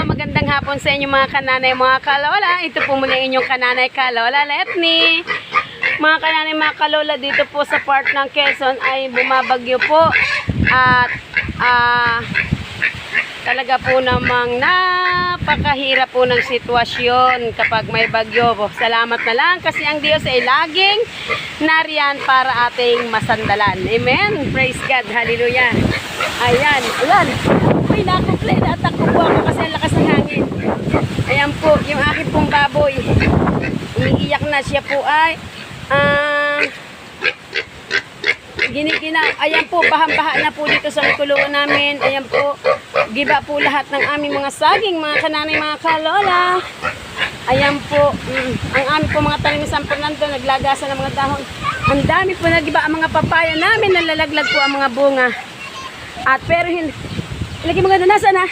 Magandang hapon sa inyo mga kananay, mga kalola. Ito po muli inyong kananay kalola Letni. Mga kananay, mga kalola, dito po sa part ng Quezon ay bumabagyo po. At talaga po namang napakahirap po ng sitwasyon kapag may bagyo. Salamat na lang kasi ang Diyos ay laging nariyan para ating masandalan. Amen. Praise God. Hallelujah. Ayan. Ayan. Ay, nakuplay. Natakbo po ako kasi ang lakas ng hangin. Ayan po, yung aking pong baboy. Umiiyak na siya po ay giniginaw. Ayan po, bahang-baha na po dito sa kulungan namin. Ayan po, giba po lahat ng aming mga saging, mga kananay, mga kalola. Ayan po, ang aming po mga tanim sa San Fernando, naglagasan ng mga dahon. Ang dami po nagiba ang mga papaya namin, nalalaglag po ang mga bunga. At pero hindi, lagi mga nasa na.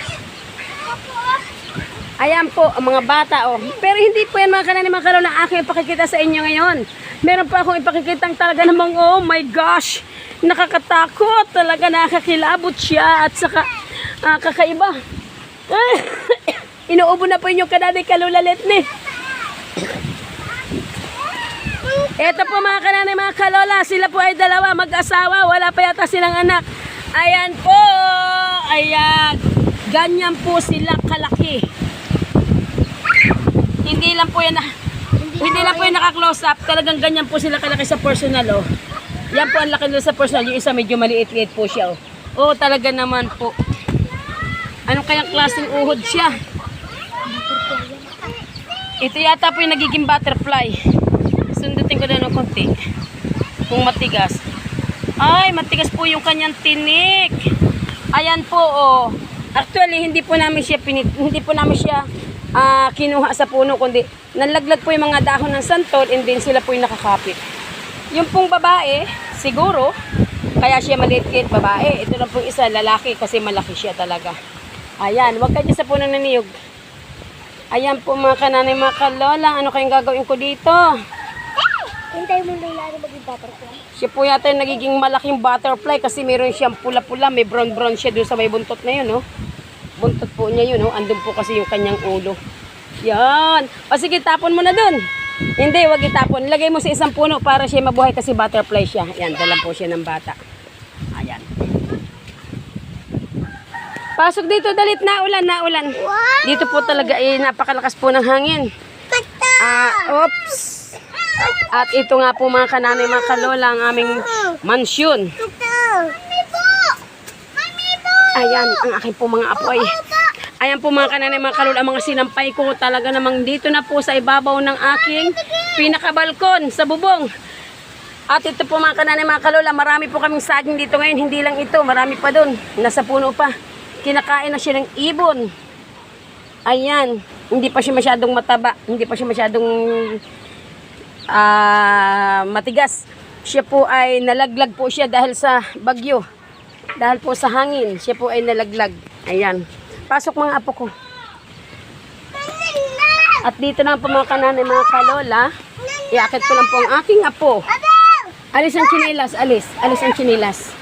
Ayan po, ang mga bata, oh. Pero hindi po yan mga kananay, mga kalola, ang aking ipakikita sa inyo ngayon. Meron pa akong ipakikitang talaga namang, oh my gosh, nakakatakot, talaga nakakilabot siya at saka kakaiba. Inuubo na po inyong kananay kalola Letni. Ito po mga kananay, mga kalola, sila po ay dalawa, mag-asawa, wala pa yata silang anak. Ayan po, ayan, ganyan po sila kalaki. Hindi lang po yan naka-close up. Talagang ganyan po sila kalaki sa personal, oh. Yan po ang laki nila sa personal. Yung isa medyo maliit-liit po siya, oh. Oh, talaga naman po. Anong kayang klaseng uhod siya? Ito yata po yung nagiging butterfly. Sundutin ko na ng konti. Kung matigas. Ay, matigas po yung kanyang tinik. Ayan po, oh. Actually, hindi po namin siya kinuha sa puno, kundi nalaglag po yung mga dahon ng santol and then sila po yung nakakapit. Yung pong babae, siguro, kaya siya maliit-liit babae. Ito lang pong isa, lalaki, kasi malaki siya talaga. Ayan, huwag ka dyan sa puno ng niyog. Ayan po mga kananay, mga kalola, ano kayong gagawin ko dito? Hintay mo nung lalo maging butterfly. Siya po yata yung nagiging malaking butterfly kasi meron siyang pula-pula, may brown-brown siya doon sa may buntot na yun, no? Buntot po niya yun, no? Andun po kasi yung kanyang ulo. Yan. O sige, tapon mo na dun. Hindi, wag itapon. Lagay mo sa isang puno para siya mabuhay kasi butterfly siya. Yan, dala po siya ng bata. Ayan. Pasok dito, dalit. Naulan. Wow! Dito po talaga, napakalakas po ng hangin. Oops. At ito nga po mga kananay, mga kalola, ang aming mansyon. Ayan, ang aking po mga apoy. Ayan po mga kananay, mga kalola, mga sinampay ko talaga namang dito na po sa ibabaw ng aking pinakabalkon sa bubong. At ito po mga kananay, mga kalola, marami po kaming saging dito ngayon. Hindi lang ito, marami pa doon. Nasa puno pa. Kinakain na siya ng ibon. Ayan, hindi pa siya masyadong mataba. Hindi pa siya masyadong matigas. Siya po ay nalaglag po siya dahil sa bagyo. Dahil po sa hangin, siya po ay nalaglag. Ayan. Pasok mga apo ko. At dito na po mga kananay, mga kalola, iakit ko lang po ang aking apo. Alis ang chinilas, alis. Alis ang chinilas.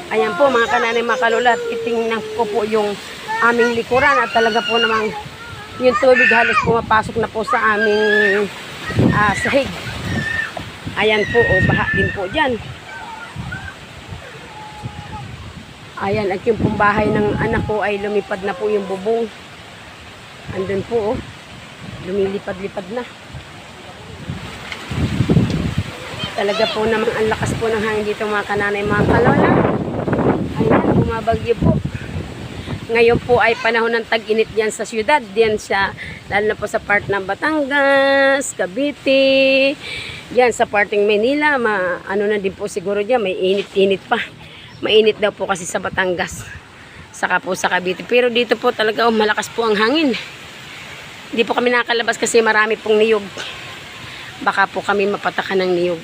Ayan po mga kananay, mga kalola, titingnan ko po yung aming likuran at talaga po namang yung tubig halos pumapasok na po sa aming sahig. Ayan po, oh, baha din po dyan. Ayan, at yung pong bahay ng anak ko ay lumipad na po yung bubong. Andun po, oh. Lumilipad-lipad na. Talaga po namang ang lakas po ng hangin dito mga kananay, mga kalola. Ayan, bumabagyo po. Ngayon po ay panahon ng tag-init diyan sa syudad. Diyan siya, lalo na po sa part ng Batangas, Cavite, Yan, sa parting Manila, ano na din po siguro dyan, may init-init pa. Mainit daw po kasi sa Batangas. Saka po sa Cavite. Pero dito po talaga, malakas po ang hangin. Hindi po kami nakalabas kasi marami pong niyog. Baka po kami mapatakan ng niyog.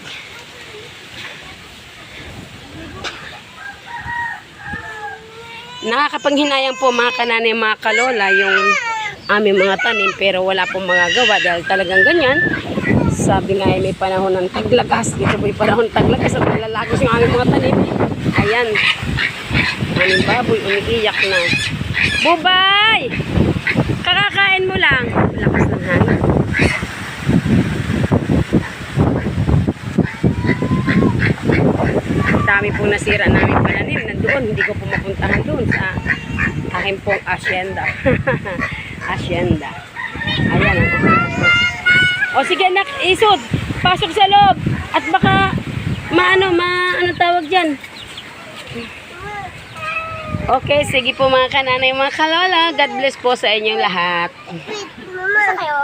Nakakapanghinayang po mga kananay, mga kalola, yung aming mga tanim, pero wala pong magagawa dahil talagang ganyan. Sabi nga may panahon ng taglagas. Dito po yung panahon ng taglagas at malalagos yung aming mga tanim. Ayan. Aming baboy, umiiyak na. Bubay! Kakakain mo lang. Lakas ng hangin. Dami pong nasira namin pananim. Nandoon, hindi ko po mapuntahan doon sa aking pong asyenda. Asyenda. Ayan. O sige nak, isod. Pasok sa loob. At baka, ano tawag dyan? Okay, sige po mga kananay, mga kalola. God bless po sa inyong lahat. Mama. Kayo?